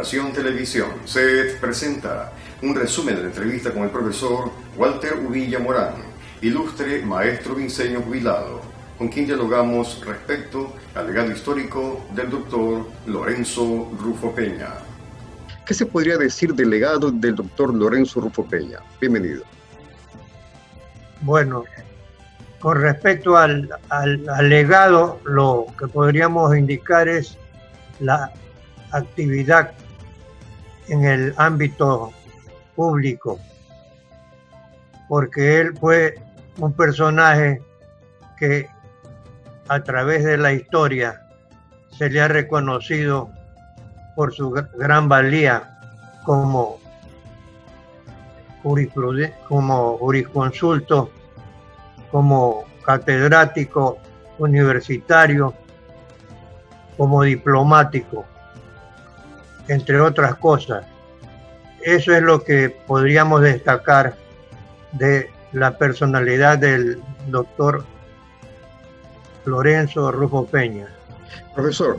Corporación Televisión SET presenta un resumen de la entrevista con el profesor Walter Uvilla Morán, ilustre maestro vinceño jubilado, con quien dialogamos respecto al legado histórico del doctor Lorenzo Rufo Peña. ¿Qué se podría decir del legado del doctor Lorenzo Rufo Peña? Bienvenido. Bueno, con respecto al legado, lo que podríamos indicar es la actividad en el ámbito público, porque él fue un personaje que a través de la historia se le ha reconocido por su gran valía como jurisconsulto, como catedrático universitario, como diplomático, entre otras cosas. Eso es lo que podríamos destacar de la personalidad del doctor Lorenzo Rufo Peña. Profesor,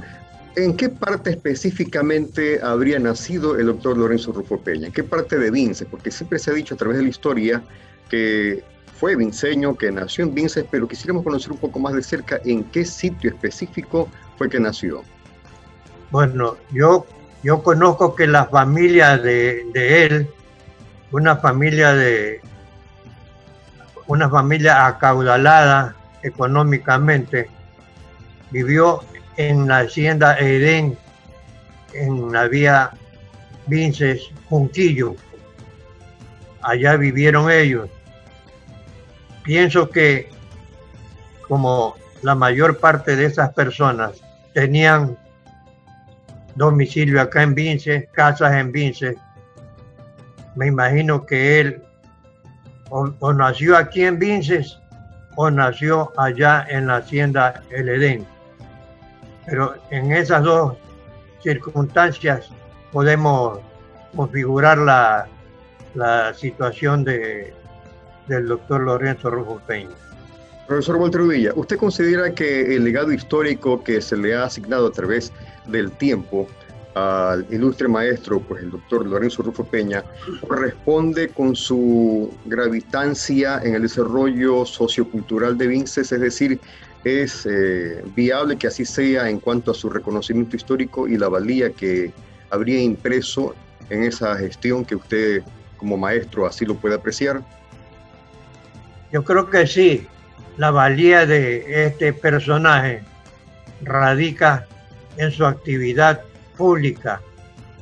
¿en qué parte específicamente habría nacido el doctor Lorenzo Rufo Peña? ¿En qué parte de Vinces? Porque siempre se ha dicho a través de la historia que fue vinceño, que nació en Vinces, pero quisiéramos conocer un poco más de cerca en qué sitio específico fue que nació. Bueno, yo conozco que la familia de él, una familia acaudalada económicamente, vivió en la hacienda Edén, en la vía Vinces Junquillo. Allá vivieron ellos. Pienso que como la mayor parte de esas personas tenían domicilio acá en Vinces, casas en Vinces, me imagino que él o nació aquí en Vinces o nació allá en la hacienda El Edén. Pero en esas dos circunstancias podemos configurar la situación del doctor Lorenzo Rufo Peña. Profesor Walter Uvilla, ¿usted considera que el legado histórico que se le ha asignado a través del tiempo al ilustre maestro, pues el doctor Lorenzo Rufo Peña, corresponde con su gravitancia en el desarrollo sociocultural de Vinces? Es decir, ¿es viable que así sea en cuanto a su reconocimiento histórico y la valía que habría impreso en esa gestión que usted como maestro así lo puede apreciar? Yo creo que sí. La valía de este personaje radica en su actividad pública.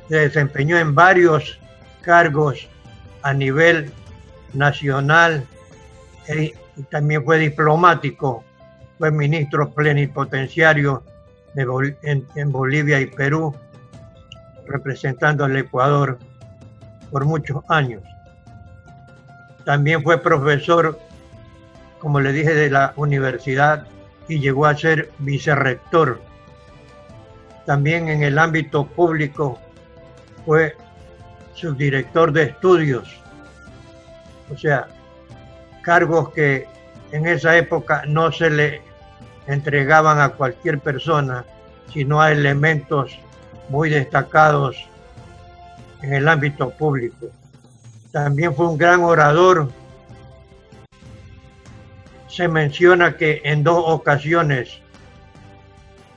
Se desempeñó en varios cargos a nivel nacional y también fue diplomático. Fue ministro plenipotenciario en Bolivia y Perú, representando al Ecuador por muchos años. También fue profesor, como le dije, de la universidad y llegó a ser vicerrector. También en el ámbito público fue subdirector de estudios. O sea, cargos que en esa época no se le entregaban a cualquier persona, sino a elementos muy destacados en el ámbito público. También fue un gran orador. Se menciona que en 2 ocasiones,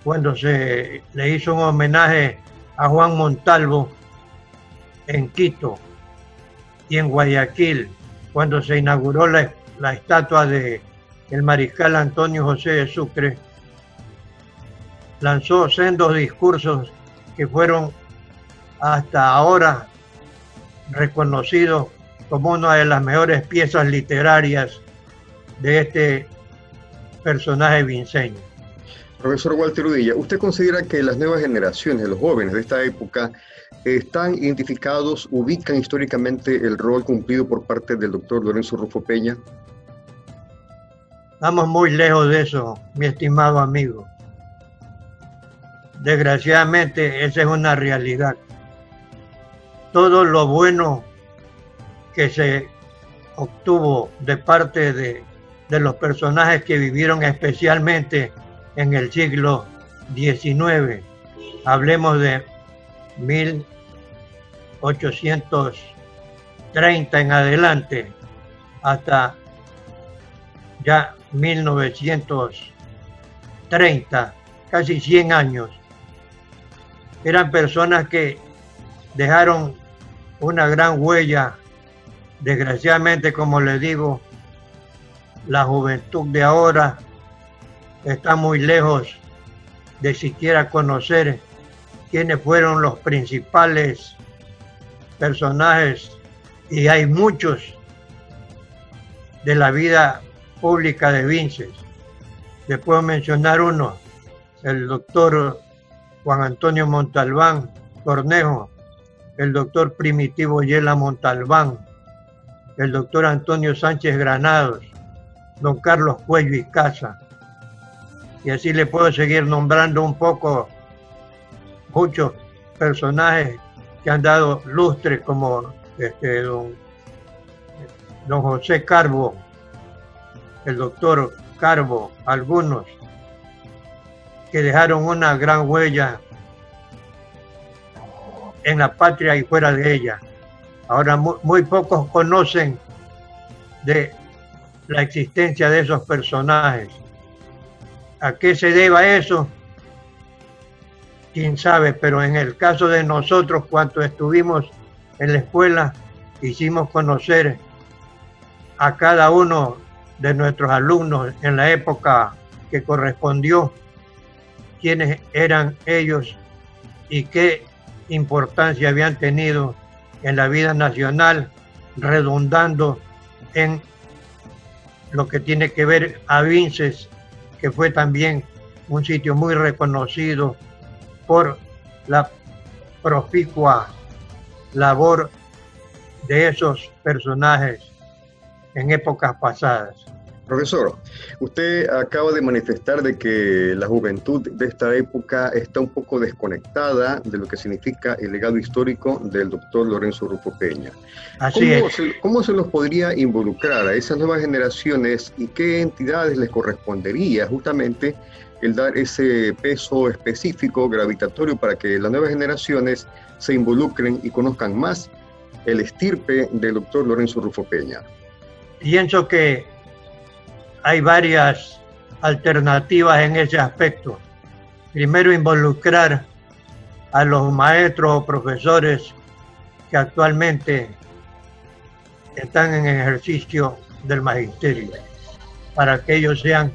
cuando se le hizo un homenaje a Juan Montalvo en Quito y en Guayaquil, cuando se inauguró la estatua del mariscal Antonio José de Sucre, lanzó sendos discursos que fueron hasta ahora reconocidos como una de las mejores piezas literarias de este personaje vinceño. Profesor Walter Uvilla, ¿usted considera que las nuevas generaciones, de los jóvenes de esta época, están identificados, ubican históricamente el rol cumplido por parte del doctor Lorenzo Rufo Peña? Estamos muy lejos de eso, mi estimado amigo. Desgraciadamente, esa es una realidad. Todo lo bueno que se obtuvo de parte de los personajes que vivieron especialmente en el siglo XIX, hablemos de 1830 en adelante, hasta ya 1930, casi 100 años. Eran personas que dejaron una gran huella. Desgraciadamente, como les digo, la juventud de ahora está muy lejos de siquiera conocer quiénes fueron los principales personajes, y hay muchos, de la vida pública de Vinces. Les puedo mencionar uno, el doctor Juan Antonio Montalbán Cornejo, el doctor Primitivo Yela Montalbán, el doctor Antonio Sánchez Granados, don Carlos Cuello y Casa. Y así le puedo seguir nombrando un poco muchos personajes que han dado lustre, como don José Carbo, el doctor Carbo, algunos que dejaron una gran huella en la patria y fuera de ella. Ahora muy pocos conocen de la existencia de esos personajes. ¿A qué se deba eso? Quién sabe, pero en el caso de nosotros, cuando estuvimos en la escuela, hicimos conocer a cada uno de nuestros alumnos en la época que correspondió, quiénes eran ellos y qué importancia habían tenido en la vida nacional, redundando en lo que tiene que ver a Vinces, que fue también un sitio muy reconocido por la proficua labor de esos personajes en épocas pasadas. Profesor, usted acaba de manifestar de que la juventud de esta época está un poco desconectada de lo que significa el legado histórico del doctor Lorenzo Rufo Peña. Así es. ¿Cómo se los podría involucrar a esas nuevas generaciones y qué entidades les correspondería justamente el dar ese peso específico, gravitatorio, para que las nuevas generaciones se involucren y conozcan más el estirpe del doctor Lorenzo Rufo Peña? Pienso que hay varias alternativas en ese aspecto. Primero, involucrar a los maestros o profesores que actualmente están en ejercicio del magisterio, para que ellos sean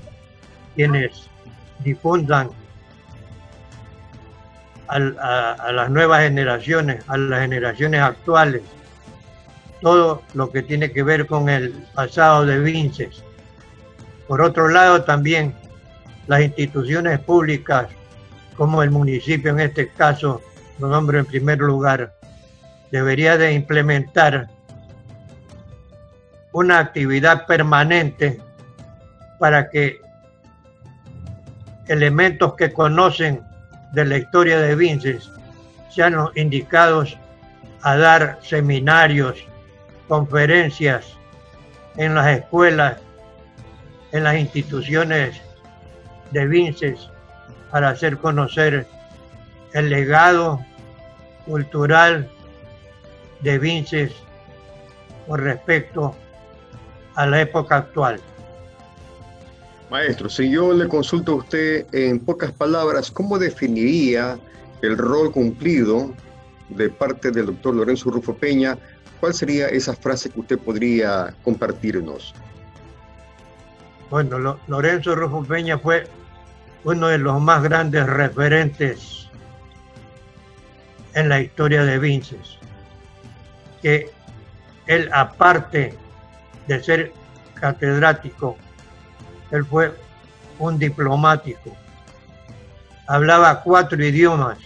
quienes difundan a las nuevas generaciones, a las generaciones actuales, todo lo que tiene que ver con el pasado de Vinces. Por otro lado, también las instituciones públicas, como el municipio en este caso, lo nombro en primer lugar, debería de implementar una actividad permanente para que elementos que conocen de la historia de Vinces sean los indicados a dar seminarios, conferencias en las escuelas, en las instituciones de Vinces, para hacer conocer el legado cultural de Vinces con respecto a la época actual. Maestro, si yo le consulto a usted en pocas palabras, ¿cómo definiría el rol cumplido de parte del doctor Lorenzo Rufo Peña? ¿Cuál sería esa frase que usted podría compartirnos? Bueno, Lorenzo Rufo Peña fue uno de los más grandes referentes en la historia de Vinces, que él, aparte de ser catedrático, él fue un diplomático, hablaba 4 idiomas,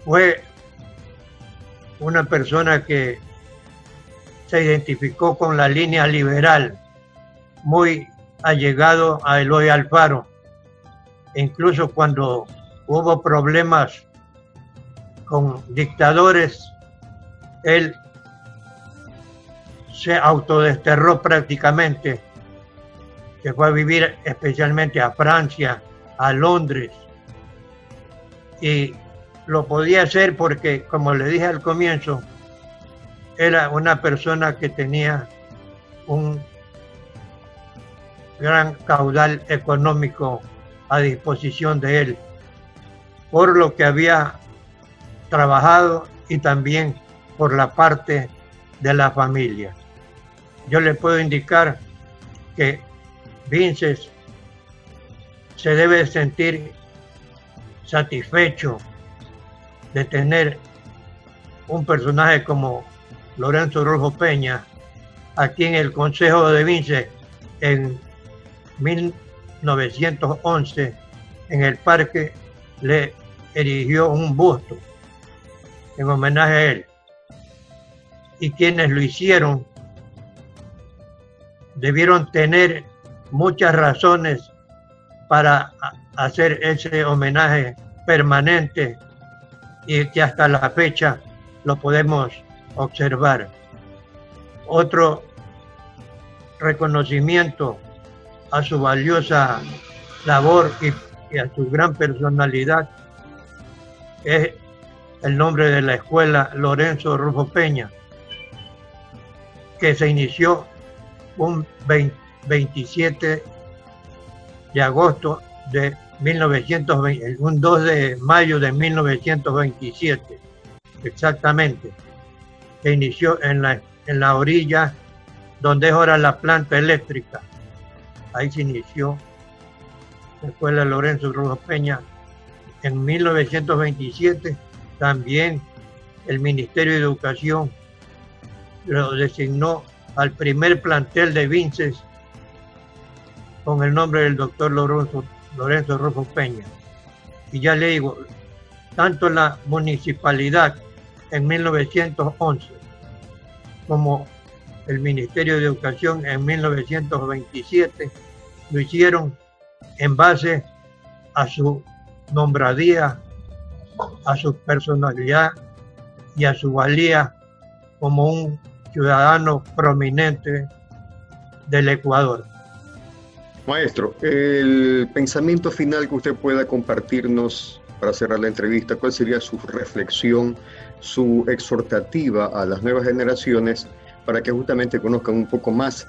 fue una persona que se identificó con la línea liberal, muy allegado a Eloy Alfaro. E incluso cuando hubo problemas con dictadores, él se autodesterró prácticamente, se fue a vivir especialmente a Francia, a Londres, y lo podía hacer porque, como le dije al comienzo, era una persona que tenía un gran caudal económico a disposición de él, por lo que había trabajado y también por la parte de la familia. Yo le puedo indicar que Vinces se debe sentir satisfecho de tener un personaje como Lorenzo Rulfo Peña aquí en el Consejo de Vinces en 1911. En el parque le erigió un busto en homenaje a él, y quienes lo hicieron debieron tener muchas razones para hacer ese homenaje permanente y que hasta la fecha lo podemos observar. Otro reconocimiento a su valiosa labor y a su gran personalidad es el nombre de la escuela Lorenzo Rulfo Peña, que se inició un 27 de agosto de 1920, un 2 de mayo de 1927, exactamente. Se inició en la orilla donde es ahora la planta eléctrica. Ahí se inició la escuela Lorenzo Rulfo Peña. En 1927 también el Ministerio de Educación lo designó al primer plantel de Vinces con el nombre del doctor Lorenzo Rulfo Peña. Y ya le digo, tanto la municipalidad en 1911 como el Ministerio de Educación en 1927 lo hicieron en base a su nombradía, a su personalidad y a su valía como un ciudadano prominente del Ecuador. Maestro, el pensamiento final que usted pueda compartirnos para cerrar la entrevista, ¿cuál sería su reflexión, su exhortativa a las nuevas generaciones para que justamente conozcan un poco más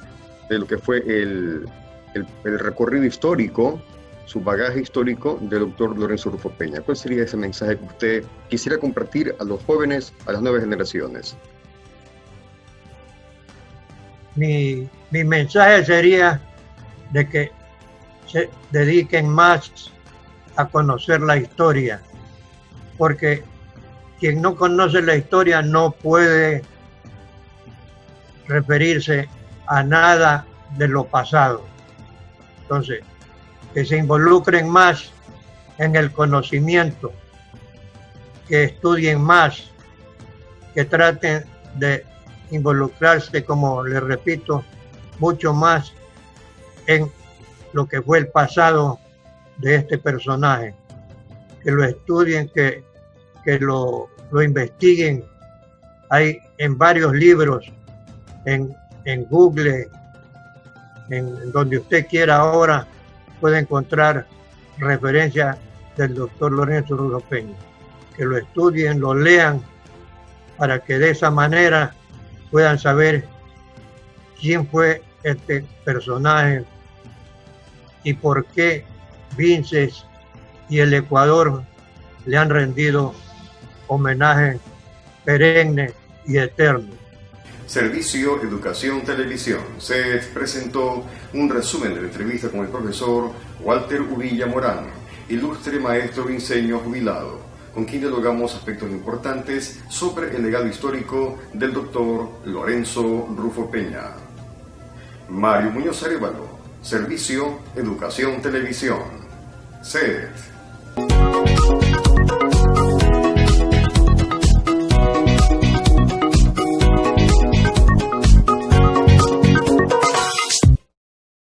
de lo que fue el recorrido histórico, su bagaje histórico del doctor Lorenzo Rulfo Peña? ¿Cuál sería ese mensaje que usted quisiera compartir a los jóvenes, a las nuevas generaciones? Mi mensaje sería de que se dediquen más a conocer la historia, porque quien no conoce la historia no puede referirse a nada de lo pasado. Entonces, que se involucren más en el conocimiento, que estudien más, que traten de involucrarse, como les repito, mucho más en lo que fue el pasado de este personaje, que lo estudien, que lo investiguen. Hay en varios libros, en Google, en donde usted quiera ahora, puede encontrar referencias del doctor Lorenzo Rulfo Peña. Que lo estudien, lo lean, para que de esa manera puedan saber quién fue este personaje y por qué Vinces y el Ecuador le han rendido homenaje perenne y eterno. Servicio Educación Televisión. Se presentó un resumen de la entrevista con el profesor Walter Uvilla Morán, ilustre maestro vinceño jubilado, con quien dialogamos aspectos importantes sobre el legado histórico del doctor Lorenzo Rulfo Peña. Mario Muñoz Arévalo, Servicio Educación Televisión. SED.